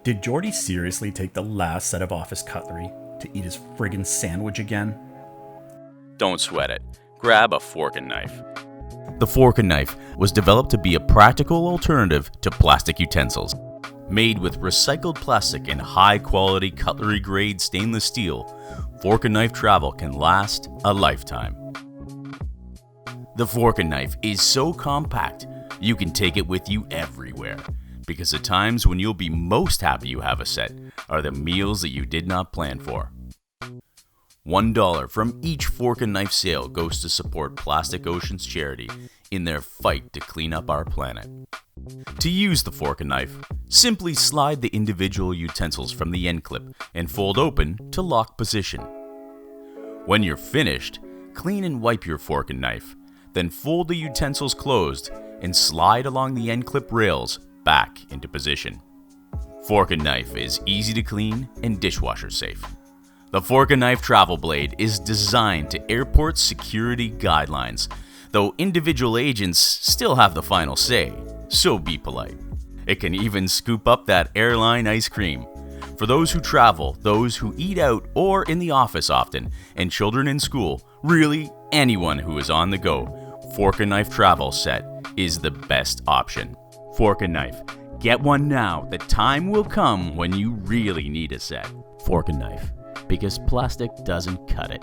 Did Jordy seriously take the last set of office cutlery to eat his friggin' sandwich again? Don't sweat it. Grab a fork and knife. The Forkanife was developed to be a practical alternative to plastic utensils. Made with recycled plastic and high-quality cutlery-grade stainless steel, Forkanife Travel can last a lifetime. The Forkanife is so compact, you can take it with you everywhere, because the times when you'll be most happy you have a set are the meals that you did not plan for. $1 from each fork and knife sale goes to support Plastic Ocean's charity in their fight to clean up our planet. To use the fork and knife, simply slide the individual utensils from the end clip and fold open to lock position. When you're finished, clean and wipe your fork and knife, then fold the utensils closed and slide along the end clip rails back into position. Fork and knife is easy to clean and dishwasher safe. The Forkanife Travel Blade is designed to airport security guidelines, though individual agents still have the final say, so be polite. It can even scoop up that airline ice cream. For those who travel, those who eat out or in the office often, and children in school, really anyone who is on the go, Forkanife Travel Set is the best option. Forkanife. Get one now. The time will come when you really need a set. Forkanife. Because plastic doesn't cut it.